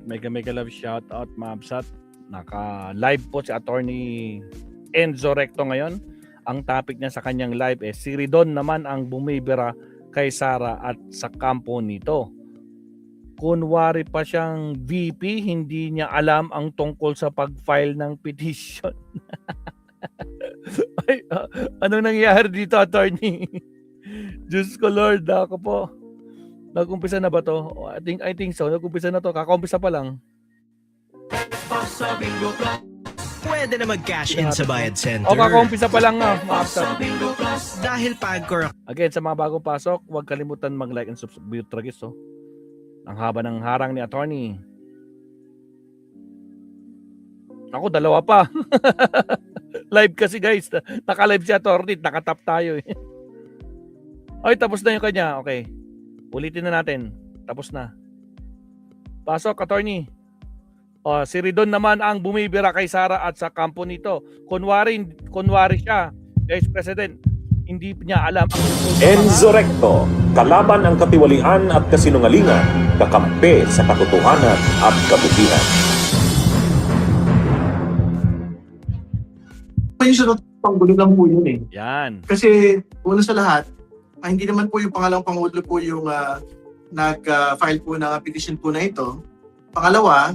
mega love shout out Mabsat. Naka-live po si Attorney Enzo Recto ngayon. Ang topic niya sa kanyang live si Ridon naman ang bumibira kay Sara at sa kampo nito. Kunwari pa siyang VP, hindi niya alam ang tungkol sa pag-file ng petition. Ay, anong nangyayari dito, Attorney? Diyos ko Lord, ako po. Nag-umpisa na ba to? I think so. Nag-umpisa na to. Kaka-umpisa pa lang. Pwede na mag-cash in sa Bayad Center. O, kaka-umpisa pa lang nga. Dahil Pagcor. Again, sa mga bagong pasok, huwag kalimutan mag-like and subscribe. Tragis, oh. Ang haba ng harang ni Attorney. Ako, dalawa pa. Live kasi guys. Naka-live si Attorney. Nakatap tayo eh. Ay, tapos na yung kanya. Okay. Ulitin na natin. Tapos na. Pasok, Attorney. O, si Ridon naman ang bumibira kay Sara at sa kampo nito. Kunwari siya, Vice President. Hindi niya alam ang Enzo Recto, kalaban ang katiwalian at kasinungalingan, kakampi sa katotohanan at kabutihan. Yung panggulo lang po yun eh. Yan. Kasi una sa lahat, hindi naman po yung pangalawang pangulo po yung nag-file po ng petition po na ito. Pangalawa,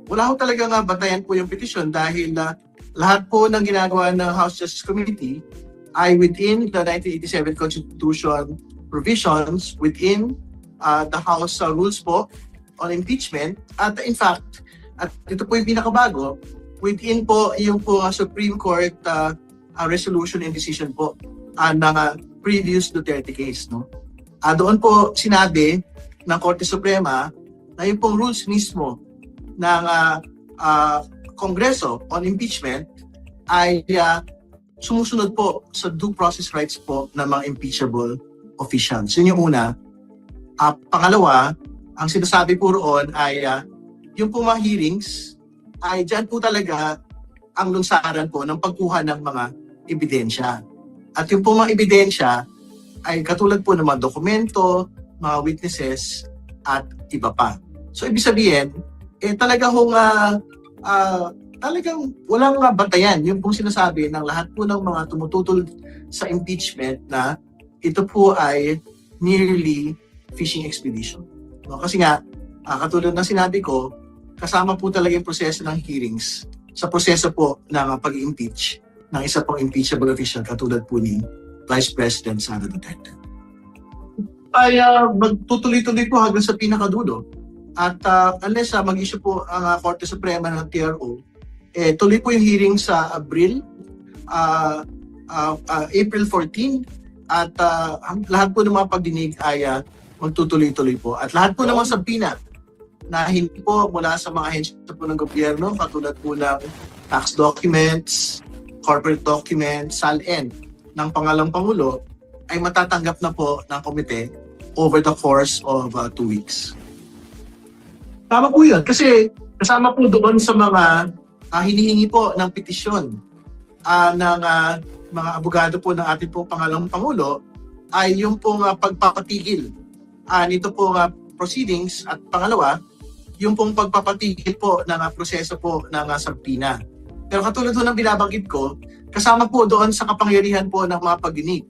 wala ho talaga nga batayan po yung petition dahil lahat po ng ginagawa ng House Justice Committee ay within the 1987 Constitution provisions, within the House rules po on impeachment. At in fact, at ito po yung pinakabago, within po yung po Supreme Court resolution and decision po ng previous Duterte case. No? Doon po sinabi ng Korte Suprema na yung pong rules mismo ng Kongreso on impeachment ay sumusunod po sa due process rights po ng mga impeachable officials. Yun yung una. Pangalawa, ang sinasabi po roon ay yung po mga hearings ay dyan po talaga ang lungsaran po ng pagkuha ng mga ebidensya. At yung po mga ebidensya ay katulad po ng mga dokumento, mga witnesses, at iba pa. So ibig sabihin, talaga hong talagang walang batayan yung pong sinasabi ng lahat po ng mga tumututol sa impeachment na ito po ay nearly fishing expedition. No? Kasi nga, katulad ng sinabi ko, kasama po talaga yung proseso ng hearings sa proseso po ng pag-impeach ng isa pong impeachable official katulad po ni Vice President Sara Duterte. Ay magtutuloy-tuloy po hanggang sa pinakadulo. At unless mag-issue po ang Korte Suprema ng TRO, tuloy po yung hearing sa April 14 at lahat po ng mga pagdinig ay magtutuloy-tuloy po. At lahat po ng mga sabina na hindi po mula sa mga ahensya po ng gobyerno, katulad po ng tax documents, corporate documents, SALN ng pangalang Pangulo, ay matatanggap na po ng komite over the course of 2 weeks. Tama po yun, kasi kasama po doon sa mga hinihingi po ng petisyon ng mga abogado po ng ating po pangalawang Pangulo ay yung pong pagpapatigil nito pong proceedings at pangalawa, yung pong pagpapatigil po ng proseso po ng subpoena. Pero katulad po ng binabanggit ko, kasama po doon sa kapangyarihan po ng mga pagdinig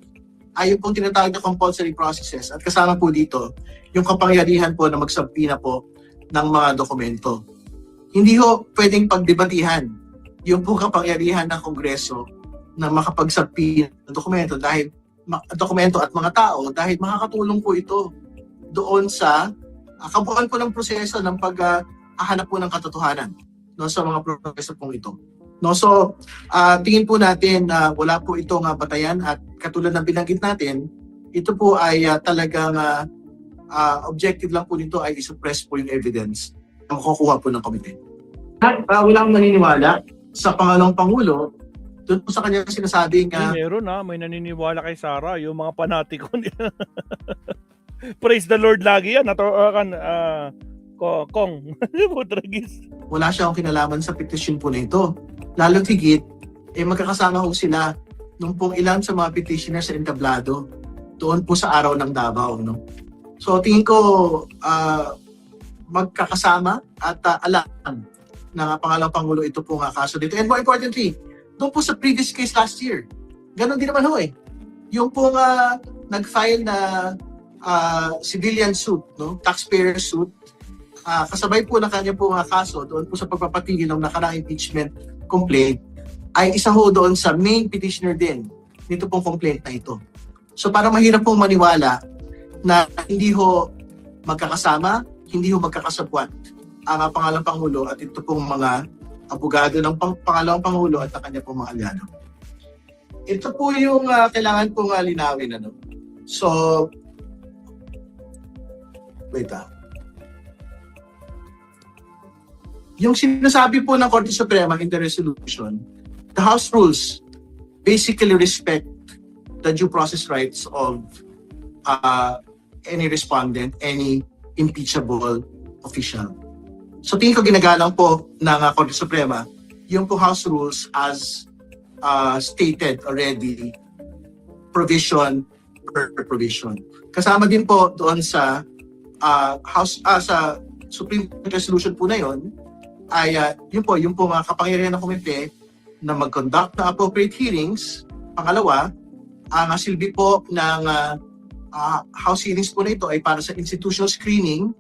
ay yung pong tinatawag na compulsory processes at kasama po dito yung kapangyarihan po na magsubpoena po ng mga dokumento. Hindi ho pwedeng pagdebatihan yung po kapangyarihan ng Kongreso na makapagsubpoena ng dokumento at mga tao dahil makakatulong po ito doon sa kabuuan po ng proseso ng paghahanap po ng katotohanan no, sa mga proseso pong ito. No, so, tingin po natin na wala po itong batayan at katulad ng binanggit natin, ito po ay talagang objective lang po nito ay isuppress po yung evidence na makukuha po ng komite. Walang naniniwala sa pangalawang Pangulo doon po sa kanya sinasabing meron may naniniwala kay Sara, yung mga panatiko niya. Praise the Lord lagi yan. Kong. Wala siyang kinalaman sa petition po na ito. Lalo't higit, magkakasama ho sila nung pong ilan sa mga petitioners sa entablado doon po sa araw ng Davao. No? So tingin ko, magkakasama at alam ng pangalawang Pangulo ito po nga kaso dito. And more importantly, doon po sa previous case last year, ganun din naman ho eh. Yung po nga nag-file na civilian suit, no? Taxpayer suit, kasabay po na kanya po nga kaso doon po sa pagpapatigil ng nakarang impeachment complaint, ay isa ho doon sa main petitioner din nito pong complaint na ito. So para mahirap pong maniwala na hindi ho magkakasama, hindi ho magkakasabwat ang pangalawang Pangulo at ito pong mga abogado ng pangalawang Pangulo at ang kanya pong mga aliado. Ito po yung kailangan pong linawin. Ano? So, wait Yung sinasabi po ng Korte Suprema in the resolution, the House rules basically respect the due process rights of any respondent, any impeachable official. So tingin ko ginagalang po ng Korte Suprema yung po House rules as stated already, provision per provision. Kasama din po doon sa sa Supreme Court resolution po na yon ay yung po mga kapangyarihan ng komite na mag-conduct ng appropriate hearings. Pangalawa, ang silbi po ng House hearings po na ito ay para sa institutional screening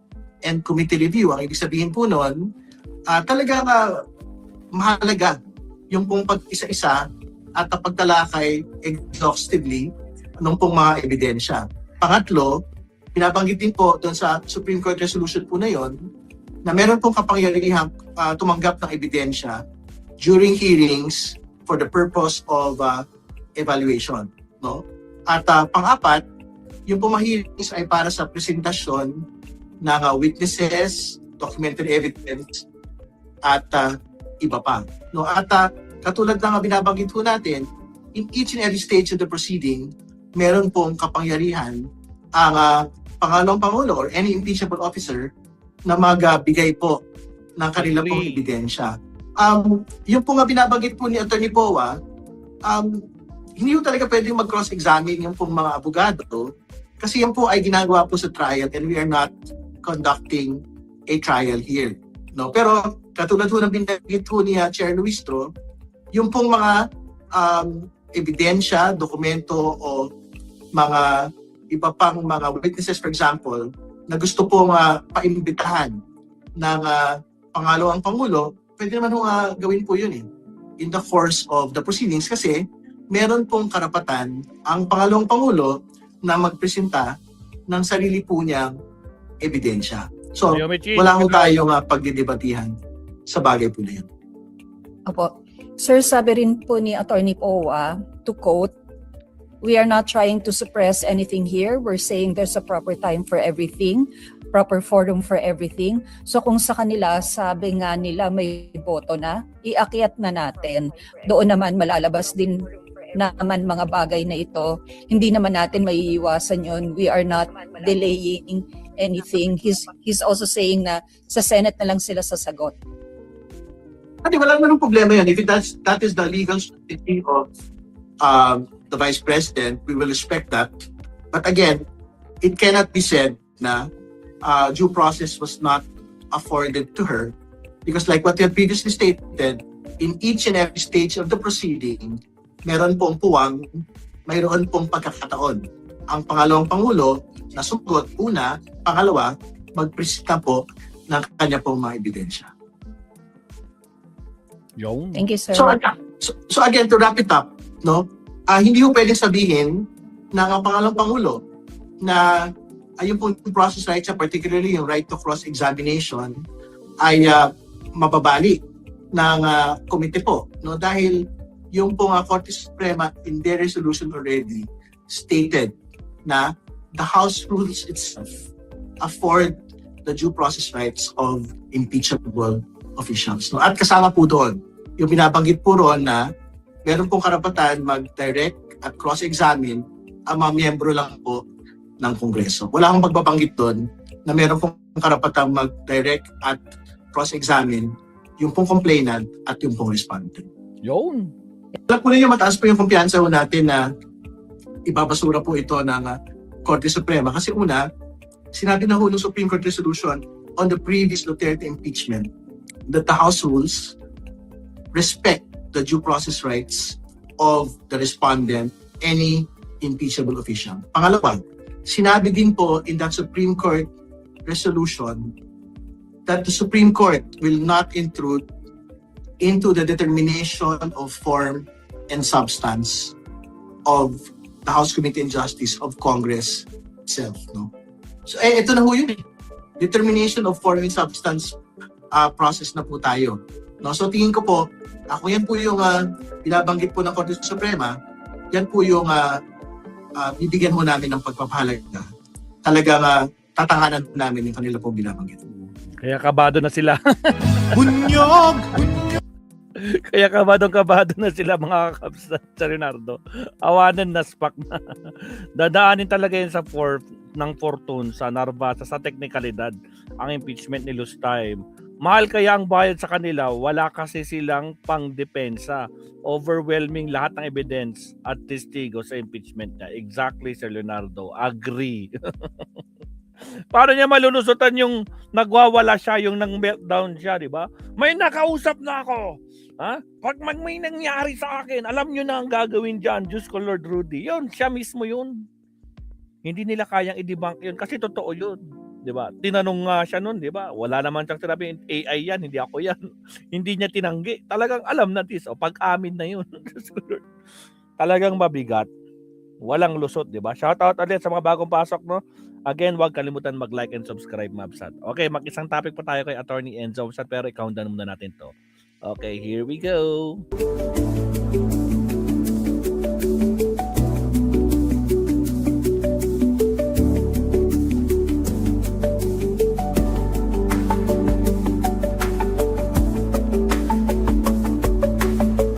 and committee review. Ang ibig sabihin po noon, talagang mahalaga yung pong pag-isa-isa at pagtalakay exhaustively ng pong mga ebidensya. Pangatlo, binabanggit din po doon sa Supreme Court resolution po na yon na meron pong kapangyarihang tumanggap ng ebidensya during hearings for the purpose of evaluation. No? At pang-apat, yung pong hearings ay para sa presentasyon ng witnesses, documentary evidence, at iba pa. No? At katulad ng binabanggit po natin, in each and every stage of the proceeding, meron pong kapangyarihan ang pangalawang Pangulo or any impeachable officer na magbigay po ng kanila pong ebidensya. Yung po nga binabanggit po ni Attorney Poa, hindi po talaga pwedeng mag-cross-examine yung pong mga abogado kasi yan po ay ginagawa po sa trial and we are not conducting a trial here. No? Pero katulad po ng binanggit po ni Chair Luistro, yung pong mga ebidensya, dokumento o mga iba pang mga witnesses, for example, na gusto pong paimbitahan ng pangalawang Pangulo, pwede naman gawin po yun in the course of the proceedings kasi meron pong karapatan ang pangalawang Pangulo na magpresenta ng sarili po niyang ebidensya. So, wala ho tayong pagdidebatihan sa bagay po na yun. Opo. Sir, sabi rin po ni Attorney Poa, to quote, "We are not trying to suppress anything here. We're saying there's a proper time for everything, proper forum for everything." So kung sa kanila, sabi nga nila may boto na, iakyat na natin. Doon naman malalabas din naman mga bagay na ito. Hindi naman natin maiiwasan yun. We are not delaying anything. He's also saying na sa Senate na lang sila sasagot. Wala naman problema yan. If that is the legal strategy of the Vice President, we will respect that. But again, it cannot be said na due process was not afforded to her because like what you had previously stated, in each and every stage of the proceeding, meron pong puwang, mayroon pong pagkakataon. Ang pangalawang Pangulo na sugot, una, pangalawa, magpresenta po ng kanya pong mga ebidensya. Thank you, sir. So again, to wrap it up, no, hindi ko pwedeng sabihin ng pangalawang Pangulo na yung pong process rights, particularly yung right to cross-examination, ay mababali ng komite po. No? Dahil yung pong Korte Suprema in their resolution already stated na the House rules itself afford the due process rights of impeachable officials. No? At kasama po doon, yung binabanggit po roon na meron pong karapatan mag-direct at cross-examine ang mga miyembro lang po ng Kongreso. Wala akong pagbabanggit doon na meron pong karapatan mag-direct at cross-examine yung pong complainant at yung pong respondent. Yun. Alam po ninyo, mataas po yung kumpiyansa po natin na ibabasura po ito ng Korte Suprema. Kasi una, sinabi na ho ng Supreme Court Resolution, on the previous Duterte impeachment that the House rules respect the due process rights of the respondent, any impeachable official. Pangalawa, sinabi din po in that Supreme Court resolution that the Supreme Court will not intrude into the determination of form and substance of the House Committee on Justice of Congress itself. No? So, ito na ho yun. Determination of form and substance process na po tayo. No? So, tingin ko po, ako yan po yung binabanggit po ng Korte Suprema, yan po yung bibigyan mo namin ng pagpapahalaga. Talagang tatanganan namin yung kanila po binabanggit. Kaya kabado na sila. Bunyog! Kaya kabado na sila mga kaps sa Leonardo. Awanan na spak na. Dadaanin talaga yun sa ng fortune, sa Narvasa, sa teknikalidad. Ang impeachment ni Lustay. Mahal kaya ang bayad sa kanila, wala kasi silang pangdepensa. Overwhelming lahat ng evidence at testigo sa impeachment niya. Exactly, Sir Leonardo. Agree. Paano niya malulusutan yung nagwawala siya, yung nang-meltdown siya, di ba? May nakausap na ako. Ha? Pag may nangyari sa akin, alam nyo na ang gagawin dyan. Diyos ko, Lord Rudy. Yun, siya mismo yun. Hindi nila kayang i-debunk yun kasi totoo yun. Di ba? Tinanong nga siya nun, di ba? Wala naman siyang sinabi, AI yan, hindi ako yan. Hindi niya tinanggi. Talagang alam na this. O, pag-amin na yun. Talagang mabigat. Walang lusot, di ba? Shoutout ulit sa mga bagong pasok, no? Again, huwag kalimutan mag-like and subscribe, Mabsat. Okay, mag-isang topic pa tayo kay Attorney Enzo Mabsat, pero i-countdown muna natin to. Okay, here we go.